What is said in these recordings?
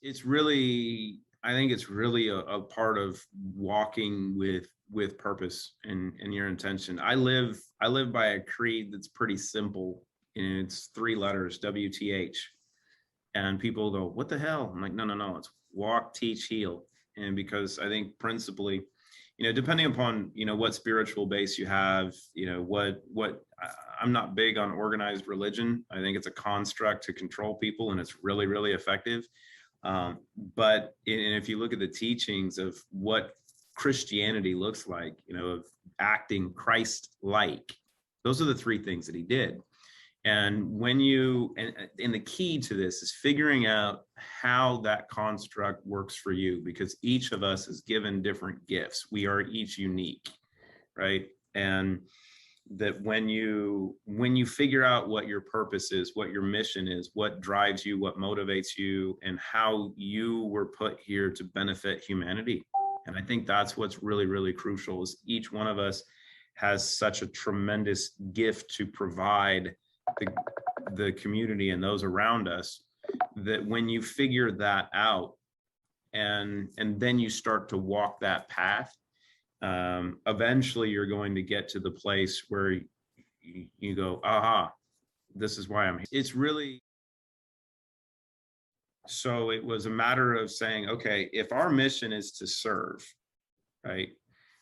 It's really, I think it's really a part of walking with purpose and your intention. I live by a creed that's pretty simple, and it's 3 letters, WTH. And people go, what the hell? I'm like, no, no, no, it's walk, teach, heal. And because I think principally, depending upon, what spiritual base you have, I'm not big on organized religion. I think it's a construct to control people, and it's really, really effective. But if you look at the teachings of what Christianity looks like, of acting Christ-like, those are the 3 things that he did. And and the key to this is figuring out how that construct works for you, because each of us is given different gifts. We are each unique, right? And that when you figure out what your purpose is, what your mission is, what drives you, what motivates you, and how you were put here to benefit humanity. And I think that's what's really, really crucial, is each one of us has such a tremendous gift to provide the community and those around us, that when you figure that out and then you start to walk that path, eventually you're going to get to the place where you go, aha, this is why I'm here. It's really, so it was a matter of saying, okay, if our mission is to serve, right,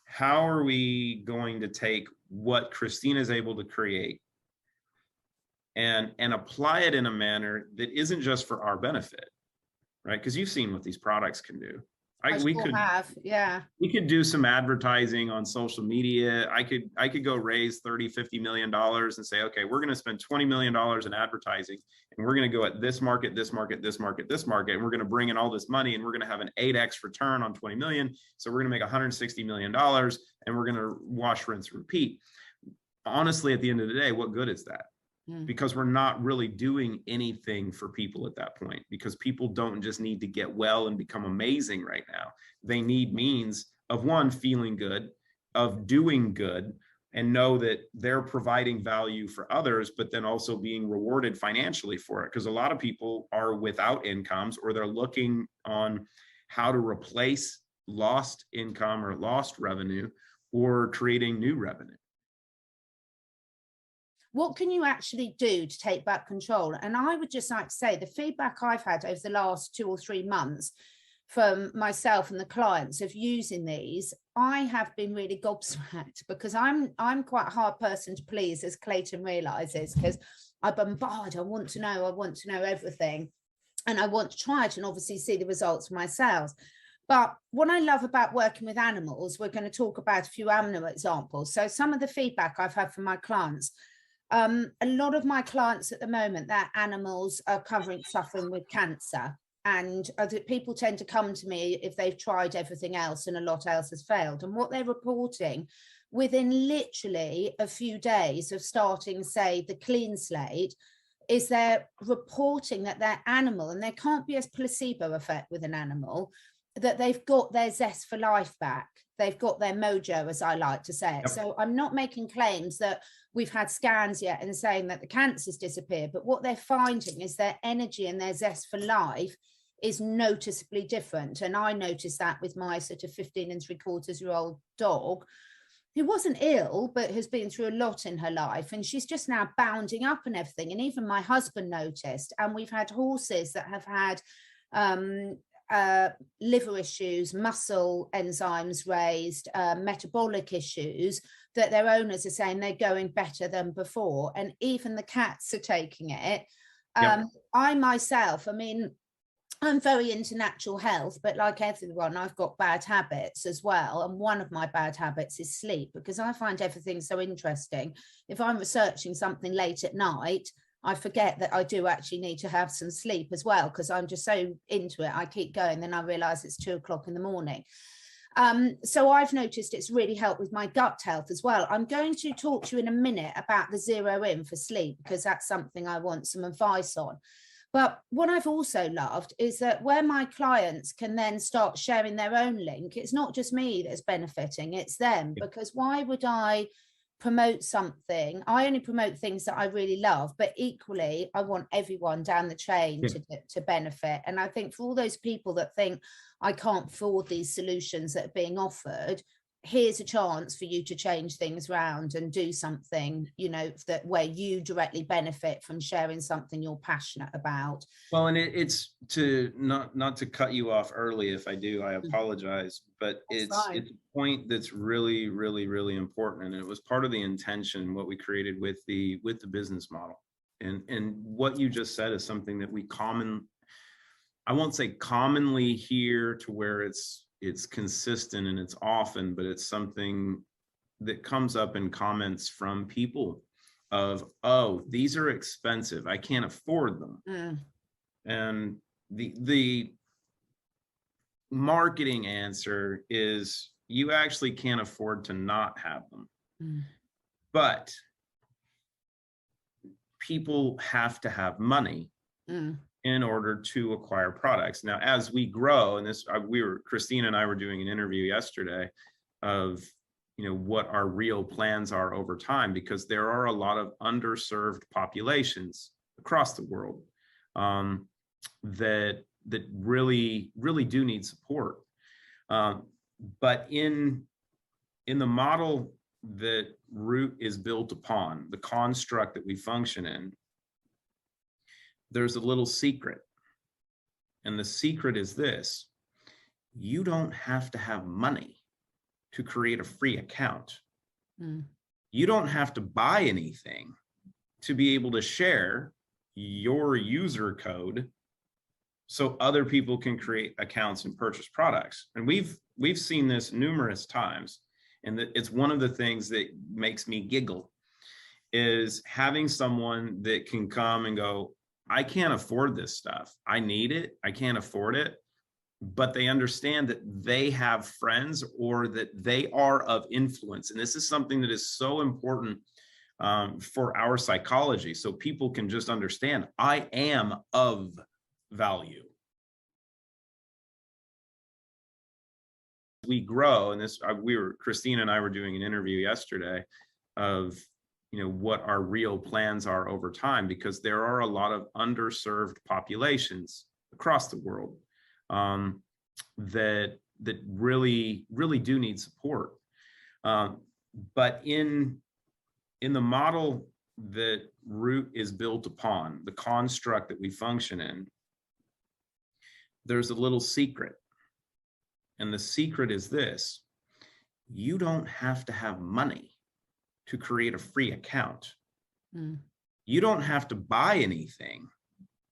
how are we going to take what Christina is able to create and apply it in a manner that isn't just for our benefit, right? Because you've seen what these products can do. We could do some advertising on social media. I could go raise $30-50 million and say, okay, we're going to spend $20 million in advertising, and we're going to go at this market, this market, this market, this market, and we're going to bring in all this money, and we're going to have an 8x return on 20 million. So we're going to make $160 million, and we're going to wash, rinse, repeat. Honestly, at the end of the day, what good is that? Because we're not really doing anything for people at that point, because people don't just need to get well and become amazing right now. They need means of, one, feeling good, of doing good, and know that they're providing value for others, but then also being rewarded financially for it. Because a lot of people are without incomes, or they're looking on how to replace lost income or lost revenue, or creating new revenue. What can you actually do to take back control? And I would just like to say, the feedback I've had over the last 2 or 3 months from myself and the clients of using these, I have been really gobsmacked, because I'm quite a hard person to please, as Clayton realizes, because I bombard, I want to know everything, and I want to try it and obviously see the results for myself. But what I love about working with animals, we're going to talk about a few animal examples. So some of the feedback I've had from my clients, a lot of my clients at the moment, their animals are suffering with cancer, and people tend to come to me if they've tried everything else and a lot else has failed. And what they're reporting within literally a few days of starting, say, the clean slate, is they're reporting that their animal, and there can't be a placebo effect with an animal, that they've got their zest for life back. They've got their mojo, as I like to say it. Yep. So I'm not making claims that we've had scans yet and saying that the cancer's disappeared, but what they're finding is their energy and their zest for life is noticeably different. And I noticed that with my sort of 15 3/4-year-old dog, who wasn't ill, but has been through a lot in her life. And she's just now bounding up and everything. And even my husband noticed. And we've had horses that have had liver issues, muscle enzymes raised, metabolic issues, that their owners are saying they're going better than before. And even the cats are taking it. Yep. I myself, I mean, I'm very into natural health, but like everyone, I've got bad habits as well. And one of my bad habits is sleep, because I find everything so interesting. If I'm researching something late at night, I forget that I do actually need to have some sleep as well, because I'm just so into it. I keep going, then I realize it's 2 o'clock in the morning. So I've noticed it's really helped with my gut health as well. I'm going to talk to you in a minute about the 0 in for sleep, because that's something I want some advice on. But what I've also loved is that where my clients can then start sharing their own link, it's not just me that's benefiting, it's them. Because why would I promote something? I only promote things that I really love, but equally, I want everyone down the chain to benefit. And I think for all those people that think I can't afford these solutions that are being offered, here's a chance for you to change things around and do something, you know, that where you directly benefit from sharing something you're passionate about. Well, and it's to not to cut you off early. If I do, I apologize, but it's a point that's really, really, really important. And it was part of the intention, what we created with the business model. And what you just said is something that we I won't say commonly hear to where it's consistent and it's often, but it's something that comes up in comments from people of, oh, these are expensive, I can't afford them. And the marketing answer is you actually can't afford to not have them. But people have to have money in order to acquire products. Now, as we grow, and this, Christina and I were doing an interview yesterday of, you know, what our real plans are over time, because there are a lot of underserved populations across the world that really, really do need support. But in the model that Root is built upon, the construct that we function in, there's a little secret. And the secret is this: you don't have to have money to create a free account. You don't have to buy anything to be able to share your user code so other people can create accounts and purchase products. And we've seen this numerous times. And it's one of the things that makes me giggle, is having someone that can come and go, I can't afford this stuff. I need it. I can't afford it. But they understand that they have friends or that they are of influence. And this is something that is so important for our psychology. So people can just understand, I am of value. We grow, and this, Christina and I were doing an interview yesterday of, you know, what our real plans are over time, because there are a lot of underserved populations across the world that really, really do need support. But in the model that Root is built upon, the construct that we function in, there's a little secret. And the secret is this: you don't have to have money to create a free account. You don't have to buy anything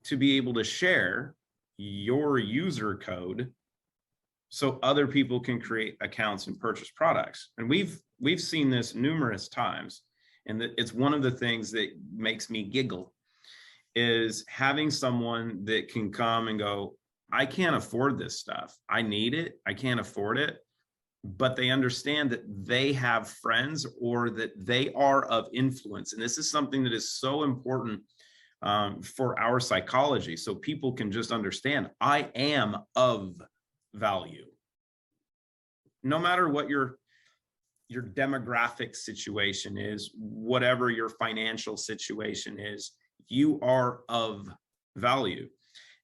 to be able to share your user code so other people can create accounts and purchase products. And we've seen this numerous times. And it's one of the things that makes me giggle, is having someone that can come and go, I can't afford this stuff. I need it. I can't afford it. But they understand that they have friends or that they are of influence. And this is something that is so important for our psychology. So people can just understand, I am of value. No matter what your demographic situation is, whatever your financial situation is, you are of value.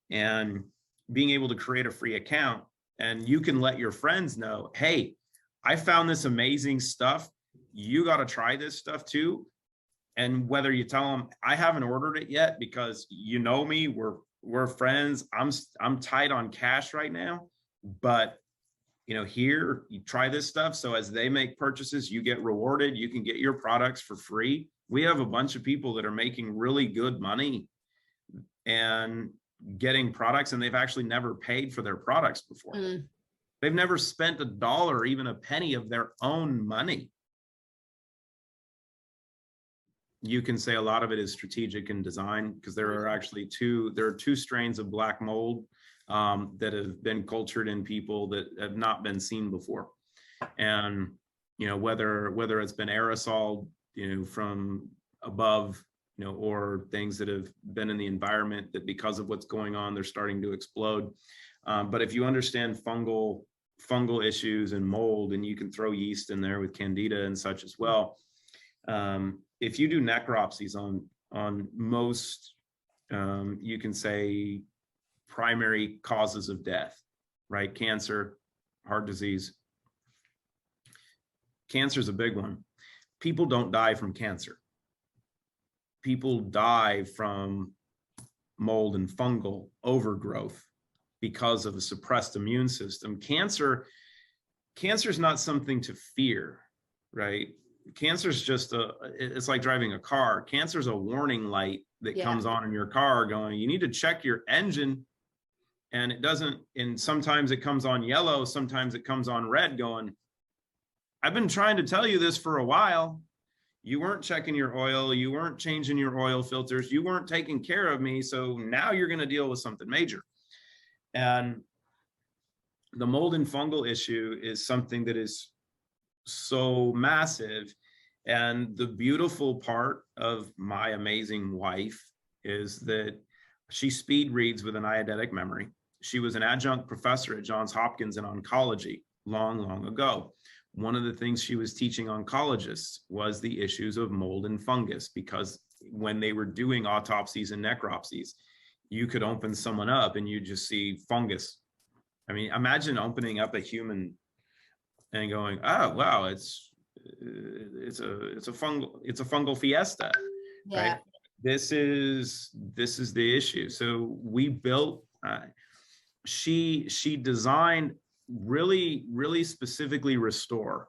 And being able to create a free account, and you can let your friends know, hey, I found this amazing stuff. You got to try this stuff too. And whether you tell them, I haven't ordered it yet because you know me, we're friends. I'm tight on cash right now, but you know, here, you try this stuff. So as they make purchases, you get rewarded. You can get your products for free. We have a bunch of people that are making really good money and getting products, and they've actually never paid for their products before. They've never spent $1, even a penny of their own money. You can say a lot of it is strategic in design, because there are actually two strains of black mold that have been cultured in people that have not been seen before. And, you know, whether it's been aerosol, you know, from above, or things that have been in the environment that because of what's going on, they're starting to explode. But if you understand fungal issues and mold, and you can throw yeast in there with candida and such as well. If you do necropsies on most, you can say, primary causes of death, right? Cancer, heart disease. Cancer is a big one. People don't die from cancer. People die from mold and fungal overgrowth because of a suppressed immune system. Cancer is not something to fear, right? Cancer is just it's like driving a car. Cancer is a warning light that comes on in your car going, you need to check your engine. And it doesn't, and sometimes it comes on yellow, sometimes it comes on red going, I've been trying to tell you this for a while. You weren't checking your oil. You weren't changing your oil filters. You weren't taking care of me. So now you're going to deal with something major. And the mold and fungal issue is something that is so massive. And the beautiful part of my amazing wife is that she speed reads with an eidetic memory. She was an adjunct professor at Johns Hopkins in oncology long ago. One of the things she was teaching oncologists was the issues of mold and fungus, because when they were doing autopsies and necropsies, you could open someone up and you just see fungus. I mean, imagine opening up a human and going, oh, wow, it's a fungal fiesta, right? This is the issue. So we built, she designed really specifically restore.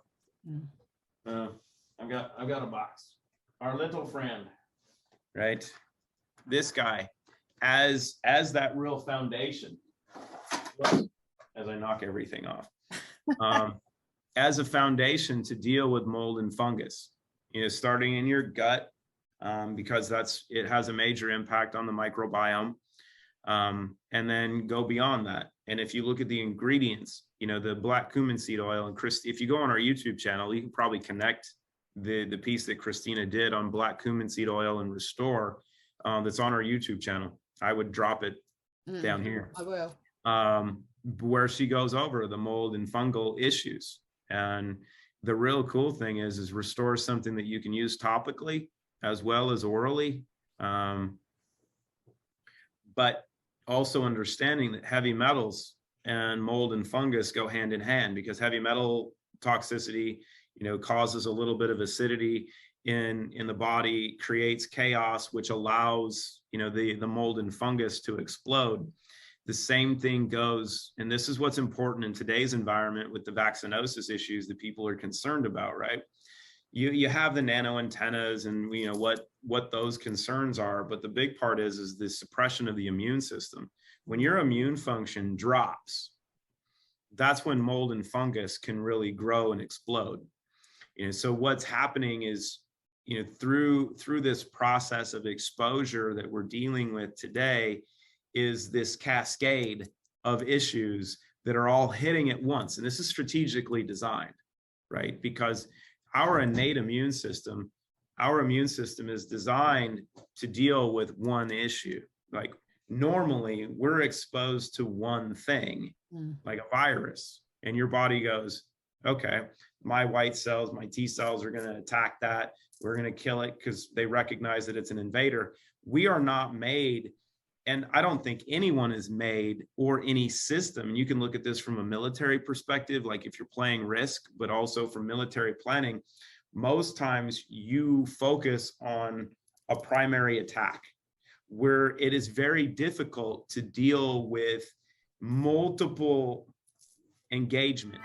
I've got a box. Our little friend, right? This guy as that real foundation. As I knock everything off, as a foundation to deal with mold and fungus, starting in your gut, because it has a major impact on the microbiome, and then go beyond that. And if you look at the ingredients, the black cumin seed oil, and if you go on our YouTube channel, you can probably connect the piece that Christina did on black cumin seed oil and restore, that's on our YouTube channel. I would drop it down here. I will. Where she goes over the mold and fungal issues. And the real cool thing is restore something that you can use topically as well as orally. But also understanding that heavy metals and mold and fungus go hand in hand, because heavy metal toxicity, causes a little bit of acidity in the body, creates chaos, which allows, the mold and fungus to explode. The same thing goes, and this is what's important in today's environment with the vaccinosis issues that people are concerned about, right? You have the nano antennas and what those concerns are, but the big part is the suppression of the immune system. When your immune function drops, that's when mold and fungus can really grow and explode. So what's happening is, through this process of exposure that we're dealing with today, is this cascade of issues that are all hitting at once. And this is strategically designed, right? Because our innate immune system is designed to deal with one issue. Like normally we're exposed to one thing, like a virus, and your body goes, okay, my white cells, my T cells are going to attack that. We're going to kill it because they recognize that it's an invader. We are not made, and I don't think anyone is made, or any system. And you can look at this from a military perspective, like if you're playing Risk, but also from military planning, most times you focus on a primary attack where it is very difficult to deal with multiple engagement.